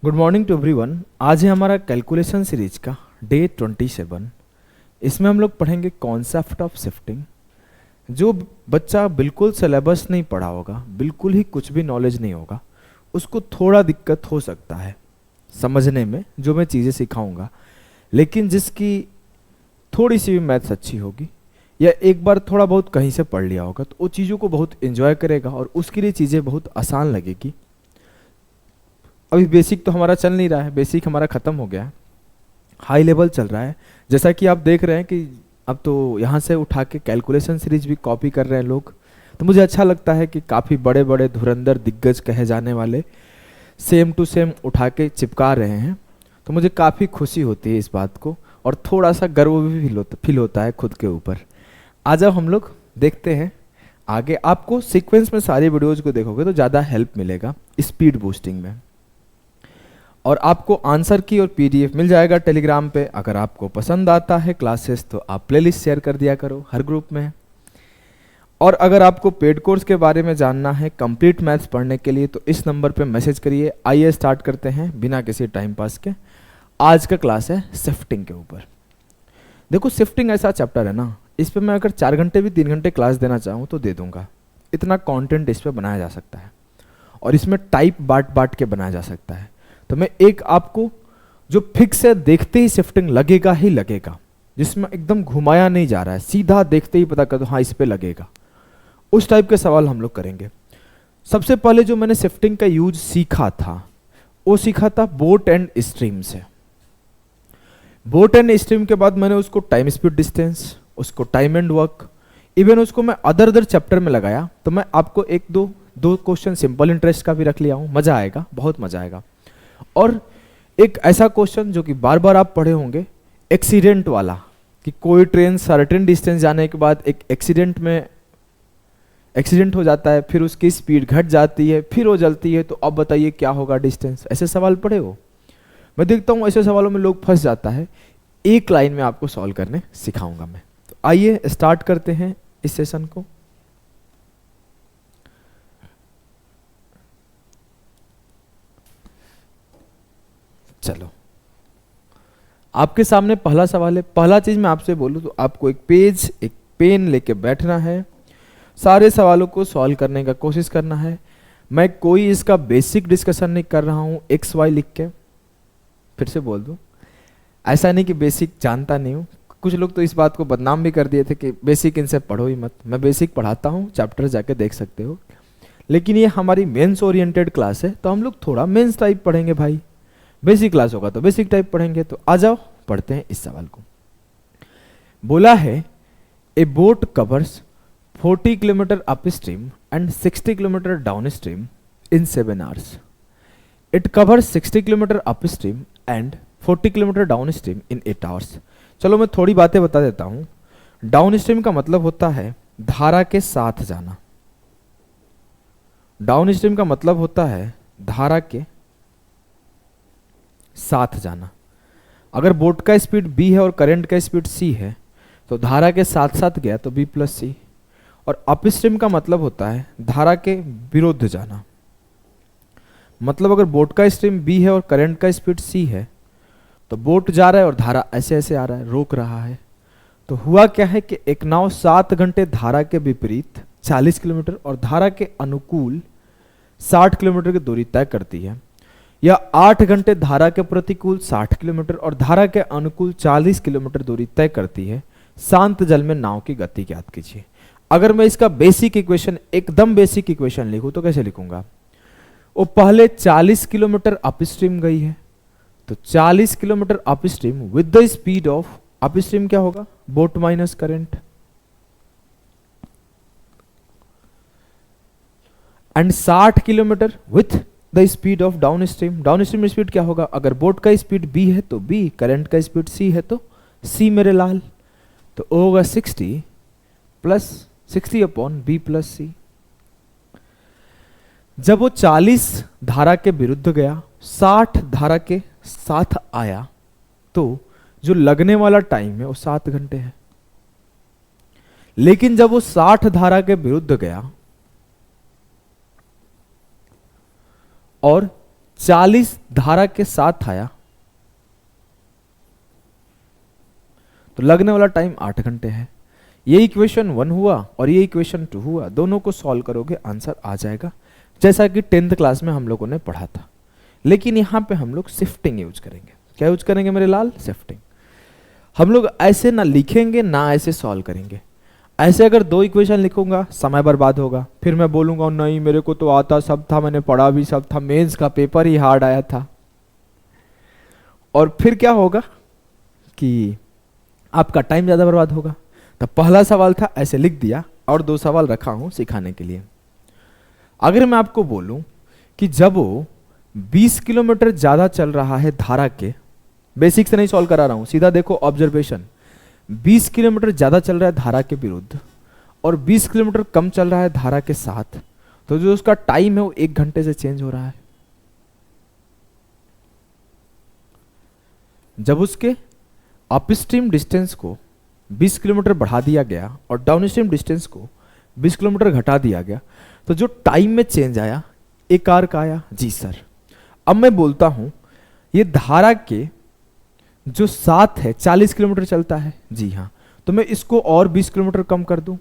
Good morning to everyone. आज है हमारा कैलकुलेशन सीरीज का डे 27। इसमें हम लोग पढ़ेंगे कॉन्सेप्ट ऑफ शिफ्टिंग। जो बच्चा बिल्कुल सिलेबस नहीं पढ़ा होगा, बिल्कुल ही कुछ भी नॉलेज नहीं होगा, उसको थोड़ा दिक्कत हो सकता है समझने में जो मैं चीज़ें सिखाऊंगा। लेकिन जिसकी थोड़ी सी भी मैथ्स अच्छी होगी या एक बार थोड़ा बहुत कहीं से पढ़ लिया होगा तो वो चीज़ों को बहुत एंजॉय करेगा और उसके लिए चीज़ें बहुत आसान लगेगी। अभी बेसिक तो हमारा चल नहीं रहा है, बेसिक हमारा ख़त्म हो गया है, हाई लेवल चल रहा है। जैसा कि आप देख रहे हैं कि अब तो यहाँ से उठा के कैलकुलेशन सीरीज भी कॉपी कर रहे हैं लोग। तो मुझे अच्छा लगता है कि काफ़ी बड़े बड़े धुरंधर दिग्गज कहे जाने वाले सेम टू सेम उठा के चिपका रहे हैं। तो मुझे काफ़ी खुशी होती है इस बात को और थोड़ा सा गर्व भी फील होता है खुद के ऊपर। आज अब हम लोग देखते हैं आगे। आपको सीक्वेंस में सारी वीडियोज़ को देखोगे तो ज़्यादा हेल्प मिलेगा स्पीड बूस्टिंग में। और आपको आंसर की और पीडीएफ मिल जाएगा टेलीग्राम पे। अगर आपको पसंद आता है क्लासेस तो आप प्लेलिस्ट शेयर कर दिया करो हर ग्रुप में। और अगर आपको पेड कोर्स के बारे में जानना है कंप्लीट मैथ्स पढ़ने के लिए तो इस नंबर पे मैसेज करिए। आइए स्टार्ट करते हैं बिना किसी टाइम पास के। आज का क्लास है शिफ्टिंग के ऊपर। देखो शिफ्टिंग ऐसा चैप्टर है ना, इस पर मैं अगर 4 घंटे भी 3 घंटे क्लास देना चाहूँ तो दे दूंगा। इतना कंटेंट इस पर बनाया जा सकता है और इसमें टाइप बांट के बनाया जा सकता है। तो मैं एक आपको जो फिक्स है देखते ही शिफ्टिंग लगेगा ही लगेगा, जिसमें एकदम घुमाया नहीं जा रहा है, सीधा देखते ही पता कर दो हाँ इस पे लगेगा, उस टाइप के सवाल हम लोग करेंगे। सबसे पहले जो मैंने शिफ्टिंग का यूज सीखा था वो सीखा था बोट एंड स्ट्रीम से। बोट एंड स्ट्रीम के बाद मैंने उसको टाइम स्पीड डिस्टेंस, उसको टाइम एंड वर्क, इवन उसको मैं अदर चैप्टर में लगाया। तो मैं आपको एक दो क्वेश्चन सिंपल इंटरेस्ट का भी रख लिया हूँ, मजा आएगा, बहुत मजा आएगा। और एक ऐसा क्वेश्चन जो कि बार बार आप पढ़े होंगे, एक्सीडेंट वाला, कि कोई ट्रेन सर्टेन डिस्टेंस जाने के बाद एक एक्सीडेंट हो जाता है, फिर उसकी स्पीड घट जाती है, फिर वो जलती है, तो अब बताइए क्या होगा डिस्टेंस। ऐसे सवाल पढ़े हो? मैं देखता हूँ ऐसे सवालों में लोग फंस जाता है। एक लाइन में आपको सॉल्व करने सिखाऊंगा मैं। तो आइए स्टार्ट करते हैं इस सेशन को। चलो आपके सामने पहला सवाल है। पहला चीज मैं आपसे बोलूं तो आपको एक पेज एक पेन लेके बैठना है, सारे सवालों को सॉल्व करने का कोशिश करना है। मैं कोई इसका बेसिक डिस्कशन नहीं कर रहा हूं एक्स वाई लिख के। फिर से बोल दूं, ऐसा नहीं कि बेसिक जानता नहीं हूं। कुछ लोग तो इस बात को बदनाम भी कर दिए थे कि बेसिक इनसे पढ़ो ही मत। मैं बेसिक पढ़ाता हूं, चैप्टर जाके देख सकते हो। लेकिन ये हमारी मेंस ओरिएंटेड क्लास है तो हम लोग थोड़ा मेंस टाइप पढ़ेंगे भाई। बेसिक क्लास होगा तो बेसिक टाइप पढ़ेंगे। तो आ जाओ पढ़ते हैं इस सवाल को। बोला है ए boat covers 40 kilometre up stream and 60 kilometre down stream in 7 hours. It covers 60 kilometre up stream and 40 kilometre down stream in 8 hours. चलो मैं थोड़ी बातें बता देता हूं। डाउन स्ट्रीम का मतलब होता है धारा के साथ जाना। डाउन स्ट्रीम का मतलब होता है धारा के साथ जाना। अगर बोट का स्पीड b है और करंट का स्पीड c है तो धारा के साथ साथ गया तो b प्लस सी। और अपस्ट्रीम का मतलब होता है धारा के विरुद्ध जाना। मतलब अगर बोट का स्ट्रीम b है और करंट का स्पीड c है तो बोट जा रहा है और धारा ऐसे ऐसे आ रहा है, रोक रहा है। तो हुआ क्या है कि एक नाव 7 घंटे धारा के विपरीत 40 किलोमीटर और धारा के अनुकूल 60 किलोमीटर की दूरी तय करती है, या 8 घंटे धारा के प्रतिकूल 60 किलोमीटर और धारा के अनुकूल 40 किलोमीटर दूरी तय करती है। शांत जल में नाव की गति ज्ञात कीजिए। अगर मैं इसका बेसिक इक्वेशन, एकदम बेसिक इक्वेशन लिखूं तो कैसे लिखूंगा? वो पहले 40 किलोमीटर अपस्ट्रीम गई है तो 40 kilometre upstream with the speed of, upstream क्या होगा? Boat minus current, and 60 kilometre with the speed of down stream. Down stream speed क्या होगा? अगर बोट का स्पीड b है तो b, करंट का स्पीड c है तो c मेरे लाल। तो O होगा 60 अपॉन b प्लस सी। जब वो 40 धारा के विरुद्ध गया, 60 धारा के साथ आया, तो जो लगने वाला टाइम है वो 7 घंटे है। लेकिन जब वो 60 धारा के विरुद्ध गया और 40 धारा के साथ आया तो लगने वाला टाइम 8 घंटे है। ये इक्वेशन 1 हुआ और ये इक्वेशन 2 हुआ, दोनों को सॉल्व करोगे आंसर आ जाएगा, जैसा कि 10th क्लास में हम लोगों ने पढ़ा था। लेकिन यहां पे हम लोग शिफ्टिंग यूज करेंगे। क्या यूज करेंगे मेरे लाल? शिफ्टिंग। हम लोग ऐसे ना लिखेंगे ना ऐसे सॉल्व करेंगे। ऐसे अगर 2 इक्वेशन लिखूंगा समय बर्बाद होगा, फिर मैं बोलूंगा नहीं मेरे को तो आता सब था, मैंने पढ़ा भी सब था, मेंस का पेपर ही हार्ड आया था। और फिर क्या होगा कि आपका टाइम ज्यादा बर्बाद होगा। तो पहला सवाल था ऐसे लिख दिया और 2 सवाल रखा हूं सिखाने के लिए। अगर मैं आपको बोलूं कि जब वो 20 किलोमीटर ज्यादा चल रहा है धारा के, बेसिक से नहीं सॉल्व करा रहा हूं, सीधा देखो ऑब्जर्वेशन, 20 किलोमीटर ज्यादा चल रहा है धारा के विरुद्ध और 20 किलोमीटर कम चल रहा है धारा के साथ, तो जो उसका टाइम है वो 1 घंटे से चेंज हो रहा है। जब उसके अपस्ट्रीम डिस्टेंस को 20 किलोमीटर बढ़ा दिया गया और डाउनस्ट्रीम डिस्टेंस को 20 किलोमीटर घटा दिया गया, तो जो टाइम में चेंज आया 1 आवर का आया। जी सर। अब मैं बोलता हूं ये धारा के जो साथ है 40 किलोमीटर चलता है। जी हाँ, तो मैं इसको और 20 किलोमीटर कम कर दूं,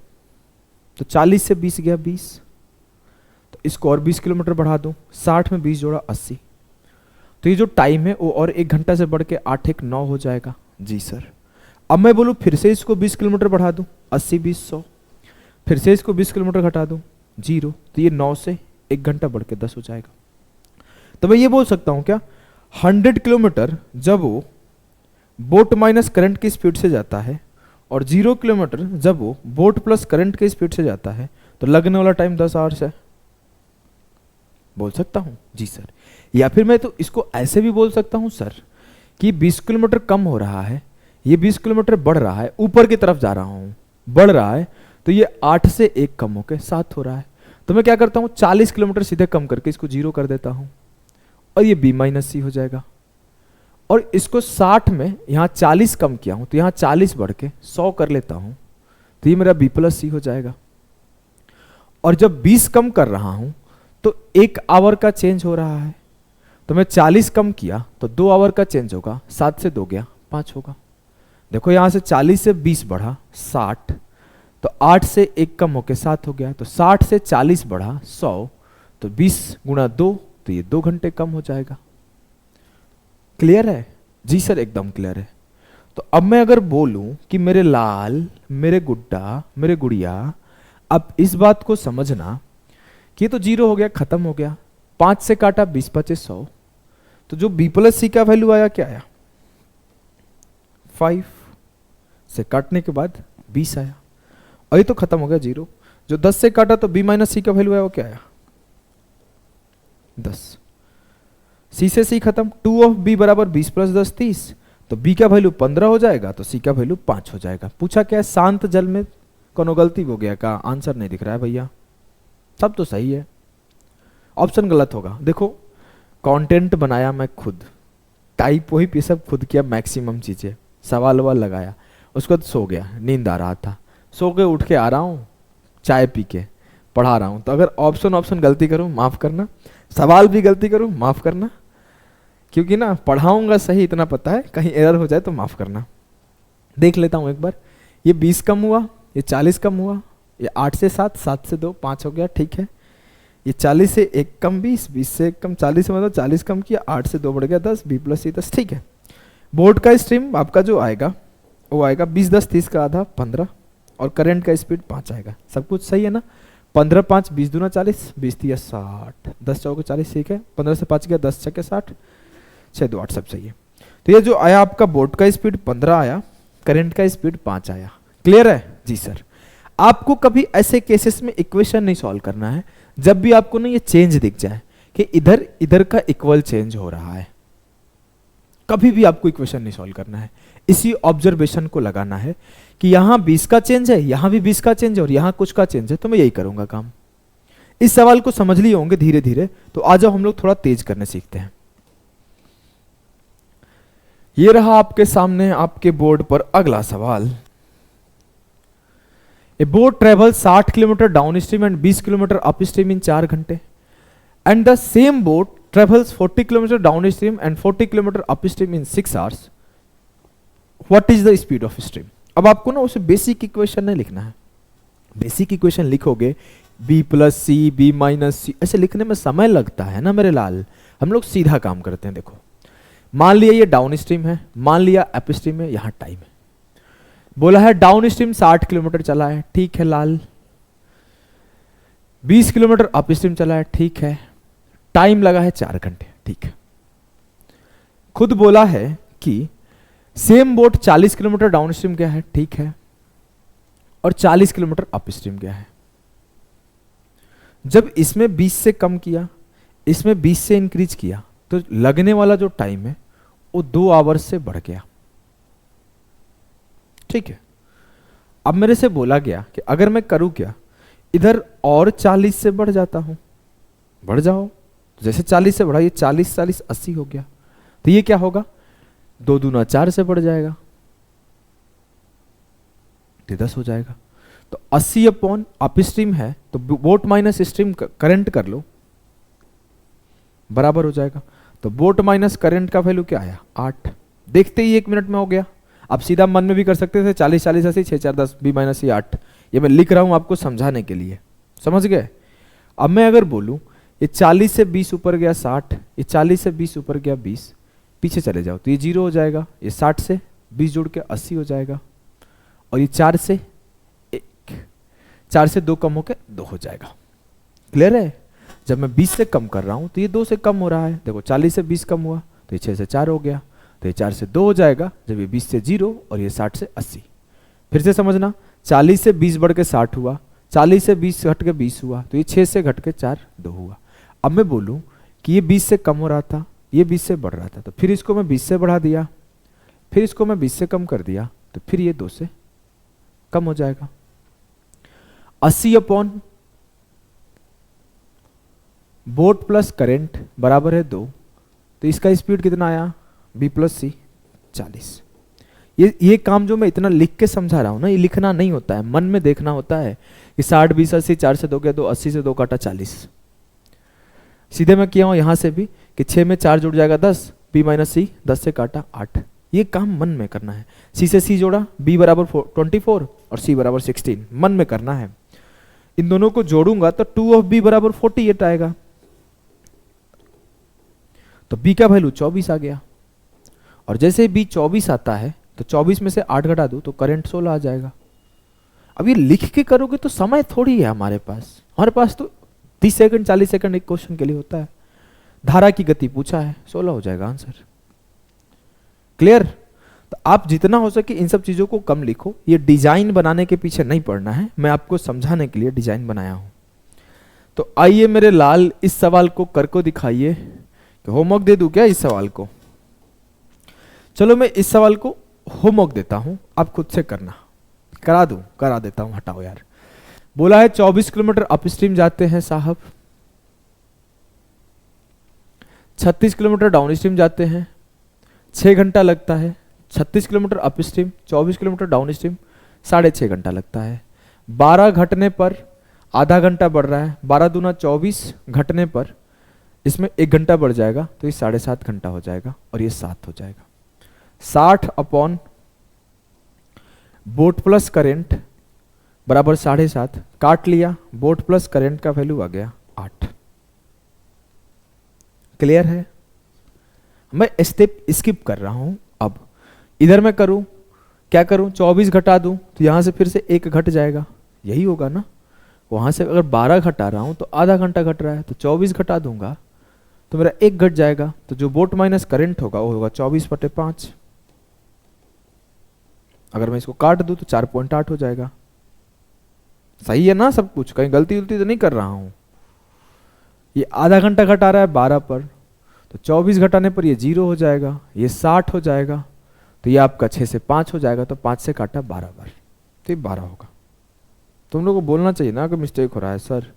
तो 40 से 20 गया 20, तो इसको और 20 किलोमीटर बढ़ा दूं, 60 में 20 जोड़ा 80, तो ये जो टाइम है वो और 1 घंटा से बढ़ के 8 1 9 हो जाएगा। जी सर। अब मैं बोलूं फिर से इसको 20 किलोमीटर बढ़ा दूं, 80 20 100, फिर से इसको 20 किलोमीटर घटा दूं 0, तो ये 9 से 1 घंटा बढ़ के 10 हो जाएगा। तो मैं ये बोल सकता हूं क्या, 100 किलोमीटर जब वो बोट माइनस करंट की स्पीड से जाता है और 0 किलोमीटर जब वो बोट प्लस करंट की स्पीड से जाता है, तो लगने वाला टाइम 10 आवर्स है। बोल सकता हूं? जी सर। या फिर मैं तो इसको ऐसे भी बोल सकता हूं सर कि 20 किलोमीटर कम हो रहा है, ये 20 किलोमीटर बढ़ रहा है, ऊपर की तरफ जा रहा हूं, बढ़ रहा है, तो ये 8 से 1 कम होकर 7 हो रहा है। तो मैं क्या करता हूं, 40 किलोमीटर सीधे कम करके इसको 0 कर देता हूं और ये b माइनस सी हो जाएगा। और इसको 60 में यहां 40 कम किया हूं, तो यहां 40 बढ़ के 100 कर लेता हूं, तो ये मेरा b प्लस सी हो जाएगा। और जब 20 कम कर रहा हूं तो 1 आवर का चेंज हो रहा है, तो मैं 40 कम किया तो 2 आवर का चेंज होगा, 7 से 2 गया 5 होगा। देखो यहां से 40 से 20 बढ़ा 60, तो 8 से 1 कम होके 7 हो गया, तो 60 से 40 बढ़ा 100, तो 20 गुणा 2, तो ये 2 घंटे कम हो जाएगा। क्लियर है? जी सर एकदम क्लियर है। तो अब मैं अगर बोलूं कि मेरे लाल, मेरे गुड्डा, मेरे गुड़िया, अब इस बात को समझना कि ये तो 0 हो गया, खत्म हो गया, 5 से काटा 20 25 100, तो जो b प्लस सी का वैल्यू आया क्या आया, 5 से काटने के बाद 20 आया, और ये तो खत्म हो गया 0। जो 10 से काटा तो b माइनस सी का वैल्यू आया, वो क्या आया 10। c से c खत्म, 2 ऑफ b बराबर 20 प्लस 10 30, तो b का वैल्यू 15 हो जाएगा, तो c का वैल्यू 5 हो जाएगा। पूछा क्या है, शांत जल में कोनो गलती हो गया का? आंसर नहीं दिख रहा है भैया, सब तो सही है, ऑप्शन गलत होगा। देखो कंटेंट बनाया मैं खुद, टाइप वही पे सब खुद किया, मैक्सिमम चीजें, सवाल ववाल लगाया, उसके बाद सो गया, नींद आ रहा था, सो के उठ के आ रहा हूँ, चाय पी के पढ़ा रहा हूँ। तो अगर ऑप्शन गलती करूँ माफ करना, सवाल भी गलती करूँ माफ करना, क्योंकि ना पढ़ाऊंगा सही इतना पता है, कहीं एरर हो जाए तो माफ करना। देख लेता हूँ एक बार, ये 20 कम हुआ, ये 40 कम हुआ, ये 8 से 7, 7 से 2 5 हो गया, ठीक है। ये 40 से 1 कम 20, 20 से 1 कम 40 से मतलब 40 कम किया, 8 से 2 बढ़ गया 10, b प्लस सी 10, ठीक है। बोर्ड का स्ट्रीम आपका जो आएगा वो आएगा 20 10 30 का आधा 15, और करंट का स्पीड 5 आएगा। सब कुछ सही है ना? 15 5 20 दूना 40, 20 3 60, 10 चौके 40, ठीक है। 15 से 5 गया, 10 छक्के 60, 6 2 8, सब सही है। तो ये जो आया आपका बोर्ड का स्पीड 15 आया, करंट का स्पीड 5 आया। क्लियर है? जी सर। आपको कभी ऐसे केसेस में इक्वेशन नहीं सॉल्व करना है, जब भी आपको ना ये चेंज दिख जाए कि इधर इधर का इक्वल चेंज हो रहा है, कभी भी आपको इक्वेशन नहीं सॉल्व करना है। इसी ऑब्जर्वेशन को लगाना है कि यहां 20 का चेंज है, यहां भी 20 का चेंज है, और यहां कुछ का चेंज है, तो मैं यही करूंगा काम। इस सवाल को समझ लिए होंगे धीरे धीरे, तो आ जाओ हम लोग थोड़ा तेज करने सीखते हैं। ये रहा आपके सामने आपके बोर्ड पर अगला सवाल। A boat travels 60 kilometre down stream and 20 kilometre up stream in 4 घंटे, and the same boat travels 40 kilometer downstream and 40 kilometer upstream in 6 hours. What is the speed of stream? अब आपको ना उसे बेसिक इक्वेशन नहीं लिखना है. Basic equation लिखोगे b plus C B minus C, ऐसे लिखने में समय लगता है ना मेरे लाल. हम लोग सीधा काम करते हैं. देखो मान लिया ये डाउन स्ट्रीम है, मान लिया अप स्ट्रीम है, यहां टाइम है. बोला है डाउन स्ट्रीम 60 किलोमीटर चला है, ठीक है लाल. 20 किलोमीटर अप स्ट्रीम चला है, ठीक है. टाइम लगा है 4 घंटे, ठीक है. खुद बोला है कि same boat 40 kilometre down stream गया है, ठीक है, और 40 किलोमीटर अप स्ट्रीम गया है. जब इसमें 20 से कम किया, इसमें 20 से इंक्रीज किया, तो लगने वाला जो टाइम है वो 2 आवर्स से बढ़ गया, ठीक है. अब मेरे से बोला गया कि अगर मैं करूं क्या, इधर और 40 से बढ़ जाता हूं. बढ़ जाओ. जैसे 40 से बढ़ा, ये 40 40 80 हो गया, तो ये क्या होगा, 2 दूना 4 से बढ़ जाएगा, ये 10 हो जाएगा. तो 80 अपॉन अप स्ट्रीम है, तो बोट माइनस स्ट्रीम करंट कर लो, बराबर हो जाएगा. तो बोट माइनस करंट का वैल्यू क्या आया, 8. देखते ही 1 मिनट में हो गया. आप सीधा मन में भी कर सकते थे, 40 40 80 6 4 10 बी माइनस 8. ये मैं लिख रहा हूं आपको समझाने के लिए, समझ गए. अब मैं अगर बोलूं ये 40 से 20 ऊपर गया 60, ये 40 से 20 ऊपर गया 20, पीछे चले जाओ तो ये 0 हो जाएगा. ये 60 से 20 जोड़ के 80 हो जाएगा, और ये 4 से 2 कम होकर 2 हो जाएगा. क्लियर है. जब मैं 20 से कम कर रहा हूं तो ये 2 से कम हो रहा है. देखो 40 से 20 कम हुआ तो ये 6 से 4 हो गया, तो ये 4 से 2 हो जाएगा. जब ये 20 से 0 और ये 60 से 80. फिर से समझना, 40 से 20 बढ़ के 60 हुआ, 40 से 20 घट के 20 हुआ, तो ये 6 से घट के 4 2 हुआ. अब मैं बोलूं कि ये 20 से कम हो रहा था, ये 20 से बढ़ रहा था, तो फिर इसको मैं 20 से बढ़ा दिया, फिर इसको मैं 20 से कम कर दिया, तो फिर ये 2 से कम हो जाएगा. 80 अपॉन बोट प्लस करंट बराबर है 2, तो इसका स्पीड कितना आया, b प्लस सी 40. ये काम जो मैं इतना लिख के समझा रहा हूं ना, ये लिखना नहीं होता है, मन में देखना होता है कि 60 20 80, 4 से 2 गया, 2 80 से 2 काटा 40. सीधे मैं किया हूं यहां से भी कि 6 में 4 जुड़ जाएगा 10, b माइनस सी 10 से काटा 8. ये काम मन में करना है. c से c जोड़ा, b बराबर 24 और c बराबर 16, मन में करना है. इन दोनों को जोड़ूंगा तो 2 ऑफ b बराबर 48 आएगा, तो b का वैल्यू 24 आ गया. और जैसे b 24 आता है तो 24 में से 8 घटा दो तो करंट 16 आ जाएगा. अब ये लिख के करोगे तो समय थोड़ी है हमारे पास तो 30 सेकंड 40 सेकंड एक क्वेश्चन के लिए होता है. धारा की गति पूछा है, 16 हो जाएगा आंसर. क्लियर. तो आप जितना हो सके इन सब चीजों को कम लिखो. ये डिजाइन बनाने के पीछे नहीं पड़ना है, मैं आपको समझाने के लिए डिजाइन बनाया हूं. तो आइए मेरे लाल, इस सवाल को करके दिखाइए. होमवर्क दे दूं क्या इस सवाल को? चलो मैं इस सवाल को होमवर्क देता हूं, आप खुद से करना. करा देता हूं, हटाओ यार. बोला है 24 किलोमीटर अपस्ट्रीम जाते हैं साहब, 36 किलोमीटर डाउनस्ट्रीम जाते हैं, 6 घंटा लगता है. 36 किलोमीटर अपस्ट्रीम, 24 किलोमीटर डाउनस्ट्रीम, 6.5 घंटा लगता है. 12 घटने पर आधा घंटा बढ़ रहा है, 12 दूना 24 घटने पर इसमें 1 घंटा बढ़ जाएगा, तो ये 7.5 घंटा हो जाएगा, और ये 7 हो जाएगा. 60 अपॉन बोट प्लस करेंट बराबर 7.5, काट लिया, बोट प्लस करेंट का वैल्यू आ गया 8. क्लियर है. मैं स्टेप स्किप कर रहा हूं. अब इधर मैं करूं, क्या करूं, 24 घटा दूं तो यहां से फिर से 1 घट जाएगा, यही होगा ना. वहां से अगर 12 घटा रहा हूं तो आधा घंटा घट रहा है, तो 24 घटा दूंगा तो मेरा 1 घट जाएगा. तो जो बोट माइनस करंट होगा वो होगा 24/5. अगर मैं इसको काट दूं तो 4.8 हो जाएगा. सही है ना सब कुछ, कहीं गलती तो नहीं कर रहा हूं. ये आधा घंटा घटा रहा है 12 पर, तो 24 घटाने पर ये 0 हो जाएगा, ये 60 हो जाएगा, तो ये आपका 6 से 5 हो जाएगा, तो 5 से काटा 12 बार, तो ये 12 होगा. तुम लोगों को बोलना चाहिए ना कि मिस्टेक हो रहा है सर.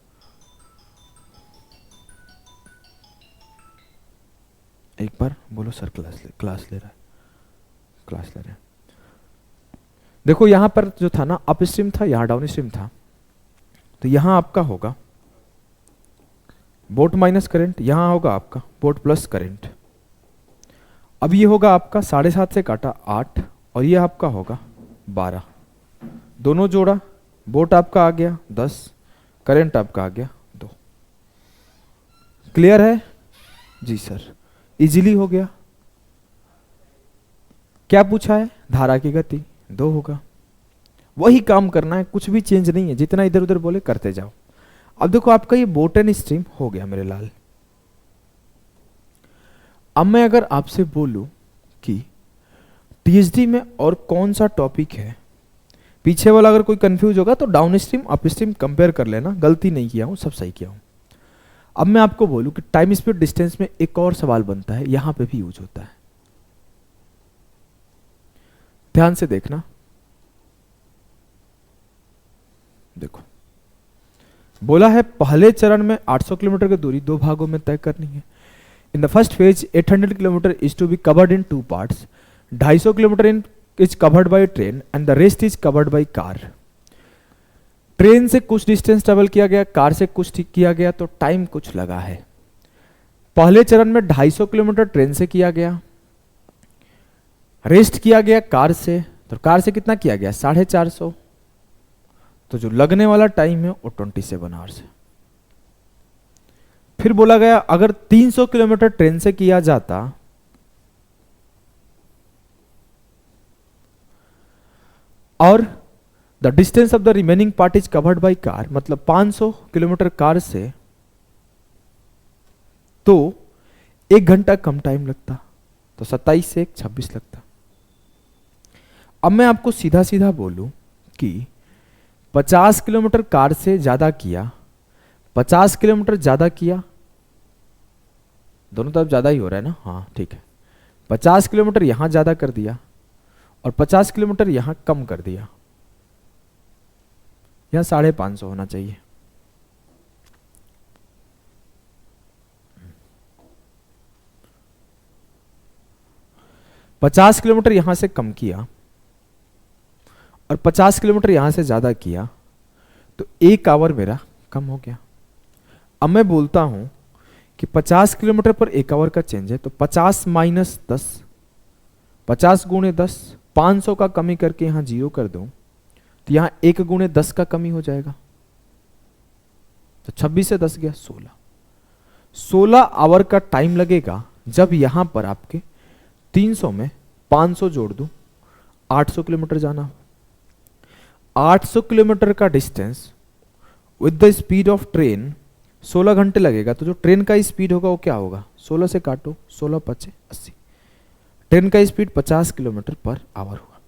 एक बार बोलो सर क्लास ले रहे हैं. देखो यहां पर जो था ना अपस्ट्रीम था, यहां डाउनस्ट्रीम था, तो यहां आपका होगा बोट माइनस करंट, यहां होगा आपका बोट प्लस करंट। अब ये होगा आपका 7.5 से काटा 8 और ये आपका होगा 12, दोनों जोड़ा, बोट आपका आ गया 10, करंट आपका आ गया 2। क्लियर है जी सर, इजीली हो गया। क्या पूछा है, धारा की गति 2 होगा, वही काम करना है, कुछ भी चेंज नहीं है, जितना इधर उधर बोले करते जाओ। अब देखो आपका ये बोट एंड स्ट्रीम हो गया मेरे लाल। अब मैं अगर आपसे बोलूं कि टीएचडी में और कौन सा टॉपिक है, पीछे वाला अगर कोई कंफ्यूज होगा तो down stream up stream compare कर लेना, गलती नहीं किया हूं, सब सही किया हूं। अब मैं आपको बोलूं कि टाइम स्पीड डिस्टेंस में एक और सवाल बनता है, यहां पे भी यूज होता है, ध्यान से देखना। देखो बोला है पहले चरण में 800 किलोमीटर की दूरी 2 भागों में तय करनी है। In the first phase 800 kilometre is to be covered in 2 parts, 250 kilometre in is covered by train and the rest is covered by car. Train से कुछ डिस्टेंस ट्रेवल किया गया, कार से कुछ किया गया, तो टाइम कुछ लगा है। पहले चरण में 250 किलोमीटर ट्रेन से किया गया, रेस्ट किया गया कार से, तो कार से कितना किया गया 450, तो जो लगने वाला टाइम है वो 27 आवर्स है। फिर बोला गया अगर 300 किलोमीटर ट्रेन से किया जाता और the distance of the remaining part is covered by car, मतलब 500 किलोमीटर कार से, तो 1 घंटा कम टाइम लगता, तो 27 से 1 26 लगता। अब मैं आपको सीधा सीधा बोलूं कि 50 किलोमीटर कार से ज्यादा किया, 50 किलोमीटर ज्यादा किया, दोनों तरफ ज्यादा ही हो रहा है ना, हाँ ठीक है, 50 किलोमीटर यहां ज्यादा कर दिया और 50 किलोमीटर यहां कम कर दिया, यहां 550 होना चाहिए। पचास किलोमीटर यहां से कम किया और 50 किलोमीटर यहां से ज्यादा किया, तो 1 आवर मेरा कम हो गया। अब मैं बोलता हूं कि 50 किलोमीटर पर 1 आवर का चेंज है, तो 50 माइनस 10, 50 गुणे 10, 500 का कमी करके यहां 0 कर दूं, तो यहां 1 गुणे 10 का कमी हो जाएगा, तो 26 से 10 गया 16, 16 आवर का टाइम लगेगा। जब यहां पर आपके 300 में 500 जोड़ दूं, 800 किलोमीटर जाना हो, 800 किलोमीटर का distance with the speed of train 16 घंटे लगेगा, तो जो ट्रेन का स्पीड होगा वो क्या होगा, 16 से काटो, 16 5 80, ट्रेन का स्पीड 50 किलोमीटर पर आवर हुआ।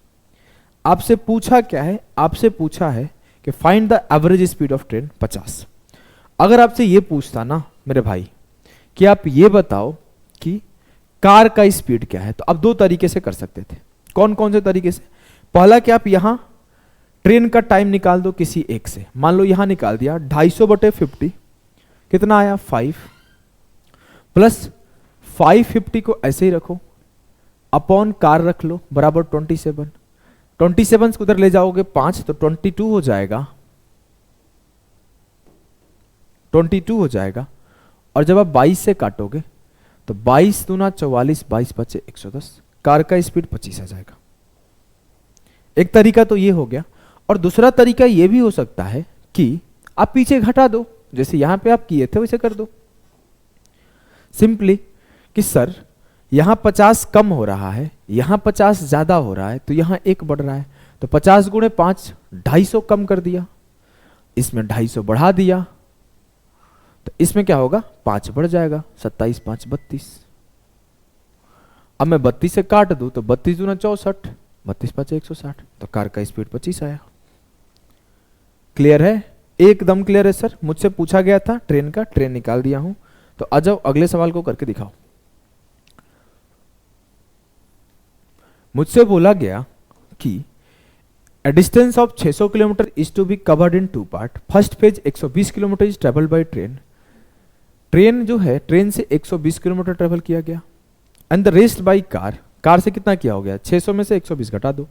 आपसे पूछा क्या है, आपसे पूछा है कि find the average speed of train 50। अगर आपसे ये पूछता ना मेरे भाई कि आप ये बताओ कि कार का स्पीड क्या है, तो आप 2 तरीके से कर सकते थे। कौन कौन से तरीके से, पहला कि आप यहां ट्रेन का टाइम निकाल दो किसी एक से, मान लो यहां निकाल दिया 250/50 कितना आया 5, प्लस 550 को ऐसे ही रखो, अपॉन कार रख लो बराबर 27, 27 को उधर ले जाओगे 5, तो 22 हो जाएगा, 22 हो जाएगा। और जब आप 22 से काटोगे तो 22 दूना 44, 22 बचे 110, कार का स्पीड 25 आ जाएगा। एक तरीका तो ये हो गया, और दूसरा तरीका ये भी हो सकता है कि आप पीछे घटा दो, जैसे यहां पे आप किए थे वैसे कर दो सिंपली, कि सर यहां 50 कम हो रहा है, यहां 50 ज्यादा हो रहा है, तो यहां 1 बढ़ रहा है, तो 50 गुणे 5 250 कम कर दिया, इसमें 250 बढ़ा दिया, तो इसमें क्या होगा 5 बढ़ जाएगा, 27 5 32। अब मैं 32 से काट दूं तो 32 दूना 64, 32 5 160, तो कार का स्पीड 25 आया। क्लियर है, एकदम क्लियर है सर। मुझसे पूछा गया था ट्रेन का, ट्रेन निकाल दिया हूं, तो आ जाओ अगले सवाल को करके दिखाओ। मुझसे बोला गया कि a distance of 600 kilometre is to be covered in 2 part. First phase 120 kilometre is travel by train, train जो है ट्रेन से 120 किलोमीटर ट्रेवल किया गया, and the rest by car, car से कितना किया हो गया, 600 में से 120 घटा दो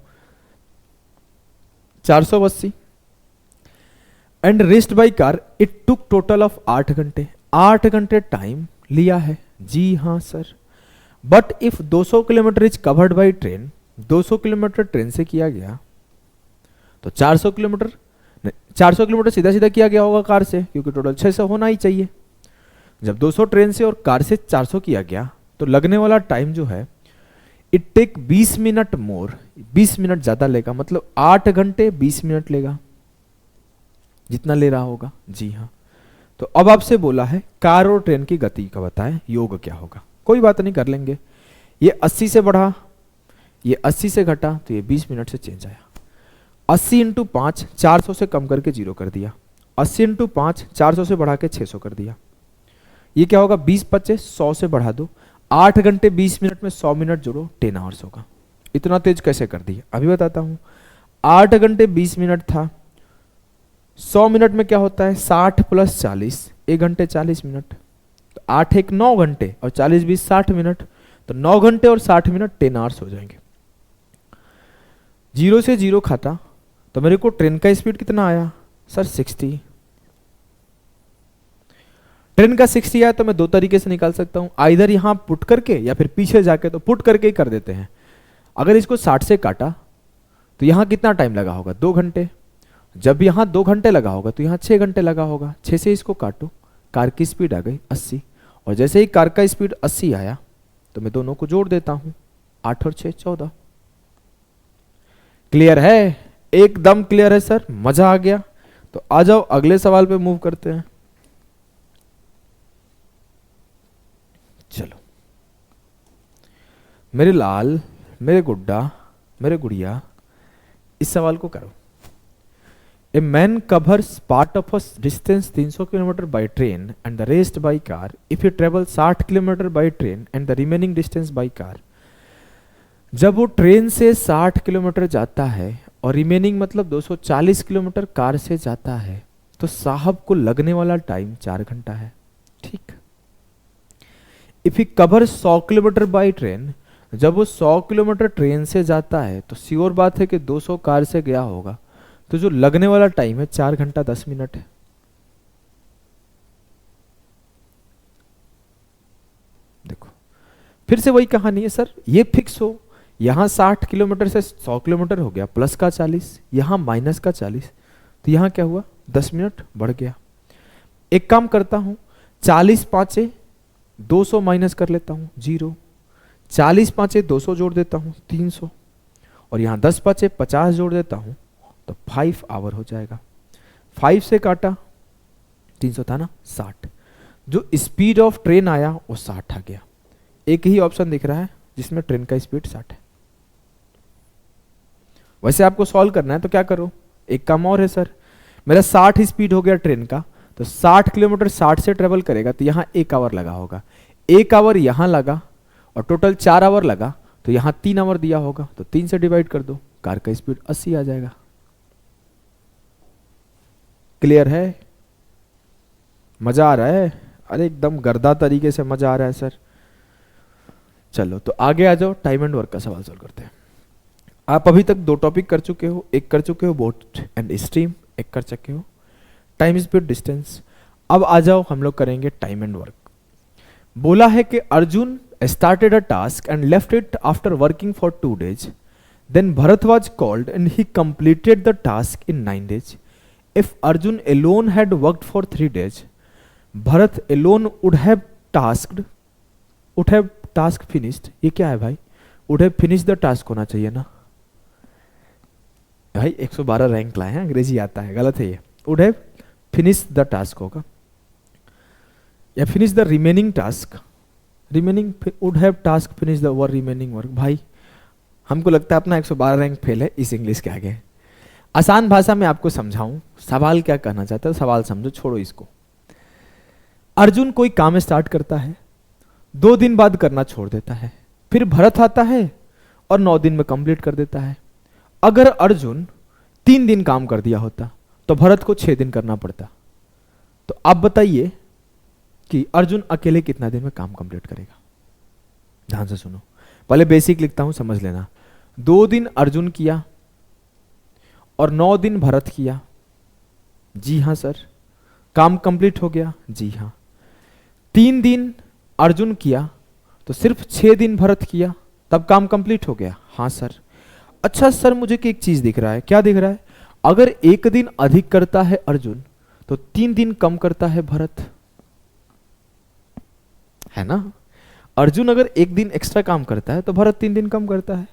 480, and rest by car it took total of 8 घंटे, 8 घंटे टाइम लिया है। जी हाँ sir. But if 200 kilometre is covered by train, 200 kilometre train से किया गया तो 400 किलोमीटर, 400 किलोमीटर सीधा सीधा किया गया होगा कार से, क्योंकि टोटल 600 होना ही चाहिए। जब 200 ट्रेन से और कार से 400 किया गया तो लगने वाला टाइम जो है it take 20 minute more, 20 minute ज्यादा लेगा, मतलब 8 घंटे 20 मिनट लेगा जितना ले रहा होगा। जी हाँ। तो अब आपसे बोला है कार और ट्रेन की गति का बताएं, योग क्या होगा। कोई बात नहीं, कर लेंगे। ये 80 से बढ़ा, ये 80 से घटा, तो ये 20 मिनट से चेंज आया। 80 इंटू 5 400 से कम करके 0 कर दिया, 80 इंटू 5 400 से बढ़ा के 600 कर दिया। ये क्या होगा, 20 25 100 से बढ़ा दो, 8 घंटे 20 मिनट में 100 मिनट जोड़ो, 10 आवर्स होगा। इतना तेज कैसे कर दिया अभी बताता हूं। 8 घंटे 20 मिनट था, 100 मिनट में क्या होता है 60 प्लस 40, 1 घंटे 40 मिनट, तो 8 एक 9 घंटे और 40 20 60 मिनट, तो 9 घंटे और 60 मिनट 10 आवर्स हो जाएंगे। 0 से 0 खाता तो मेरे को ट्रेन का स्पीड कितना आया सर 60। ट्रेन का 60 आया तो मैं 2 तरीके से निकाल सकता हूं, आइधर यहां पुट करके या फिर पीछे जाके, तो पुट करके ही कर देते हैं। अगर इसको 60 से काटा तो यहां कितना टाइम लगा होगा 2 घंटे, जब यहां 2 घंटे लगा होगा तो यहां 6 घंटे लगा होगा। 6 से इसको काटो, कार की स्पीड आ गई 80, और जैसे ही कार का स्पीड 80 आया तो मैं दोनों को जोड़ देता हूं, 8 और 6 14। क्लियर है, एकदम क्लियर है सर, मजा आ गया। तो आ जाओ अगले सवाल पे मूव करते हैं। चलो मेरे लाल, मेरे गुड्डा, मेरे गुड़िया, इस सवाल को करो। A man covers part of a distance 300 kilometre by train and the rest by car if you travel 60 kilometre by train and the remaining distance by car. जब वो ट्रेन से 60 किलोमीटर जाता है और रिमेनिंग मतलब 240 किलोमीटर कार से जाता है, तो साहब को लगने वाला टाइम 4 घंटा है। ठीक। If you cover 100 kilometre by train, जब वो 100 किलोमीटर ट्रेन से जाता है तो श्योर बात है कि 200 कार से गया होगा, तो जो लगने वाला टाइम है 4 घंटा 10 मिनट है। देखो फिर से वही कहानी है सर, ये फिक्स हो, यहां 60 किलोमीटर से 100 किलोमीटर हो गया, प्लस का 40, यहां माइनस का 40, तो यहां क्या हुआ 10 मिनट बढ़ गया। एक काम करता हूं, 40 पांचे 200 माइनस कर लेता हूं 0, 40 पांचे 200 जोड़ देता हूं 300, और यहां 10 पांचे 50 जोड़ देता हूं तो 5 आवर हो जाएगा। 5 से काटा 300 था ना 60, जो स्पीड ऑफ ट्रेन आया वो 60 आ गया। एक ही ऑप्शन दिख रहा है जिसमें ट्रेन का स्पीड 60 है। वैसे आपको सॉल्व करना है तो क्या करो, एक काम और है सर, मेरा 60 स्पीड हो गया ट्रेन का, तो 60 किलोमीटर 60 से ट्रेवल करेगा तो यहां 1 आवर लगा होगा, 1 आवर यहां लगा और टोटल 4 आवर लगा, तो यहां 3 आवर दिया होगा, तो 3 से डिवाइड कर दो, कार का स्पीड 80 आ जाएगा। क्लियर है, मजा आ रहा है, अरे एकदम गर्दा तरीके से मजा आ रहा है सर। चलो तो आगे आ जाओ, टाइम एंड वर्क का सवाल सॉल्व करते हैं। आप अभी तक 2 टॉपिक कर चुके हो, एक कर चुके हो बोट एंड स्ट्रीम, एक कर चुके हो टाइम स्पीड डिस्टेंस। अब आ जाओ हम लोग करेंगे टाइम एंड वर्क। बोला है कि Arjun started a task and left it after working for 2 days, then Bharat was called and he completed the task in 9 days। If Arjun alone had worked for 3 days, Bharat alone would have task finished। ये क्या है भाई, would have finished the task होना चाहिए ना भाई, 112 rank लाए हैं, अंग्रेजी आता है, गलत है ये, would have finished the task होगा, या finish the remaining task, remaining would have task finish the remaining work। भाई हमको लगता है अपना 112 रैंक फेल है इस इंग्लिश के आगे। आसान भाषा में आपको समझाऊं, सवाल क्या कहना चाहता है, सवाल समझो, छोड़ो इसको। अर्जुन कोई काम स्टार्ट करता है, 2 दिन बाद करना छोड़ देता है, फिर भरत आता है और 9 दिन में कंप्लीट कर देता है। अगर अर्जुन 3 दिन काम कर दिया होता तो भरत को 6 दिन करना पड़ता। तो आप बताइए कि अर्जुन अकेले कितना दिन में काम कंप्लीट करेगा। ध्यान से सुनो, पहले बेसिक लिखता हूं, समझ लेना। 2 दिन अर्जुन किया और 9 दिन भरत किया। जी हां सर, काम कंप्लीट हो गया। जी हां, 3 दिन अर्जुन किया तो सिर्फ 6 दिन भरत किया, तब काम कंप्लीट हो गया। हाँ सर। अच्छा सर, मुझे एक चीज दिख रहा है। क्या दिख रहा है? अगर एक दिन अधिक करता है अर्जुन तो 3 दिन कम करता है भरत, है ना? अर्जुन अगर एक दिन एक्स्ट्रा काम करता है तो भरत 3 दिन कम करता है।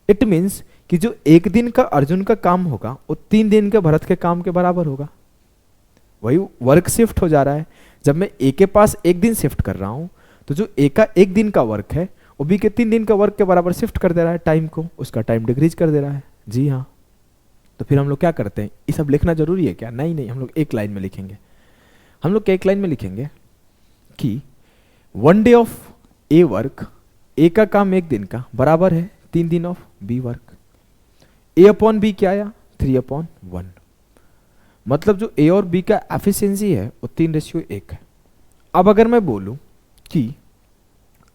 इट मीन्स कि जो एक दिन का अर्जुन का काम होगा वो 3 दिन के भरत के काम के बराबर होगा। वही वर्क शिफ्ट हो जा रहा है। जब मैं ए के पास एक दिन शिफ्ट कर रहा हूं तो जो ए का एक दिन का वर्क है वो बी के 3 दिन का वर्क के बराबर शिफ्ट कर दे रहा है टाइम को, उसका टाइम डिक्रीज कर दे रहा है। जी हाँ। तो फिर हम लोग क्या करते हैं? ये सब लिखना जरूरी है क्या? नहीं नहीं, हम लोग एक लाइन में लिखेंगे। हम लोग एक लाइन में लिखेंगे कि 1 day of a work, a का काम एक दिन का बराबर है 3 दिन of b work. A upon b क्या आया? 3/1। मतलब जो ए और बी का एफिशिएंसी है वो 3:1 है। अब अगर मैं बोलूं कि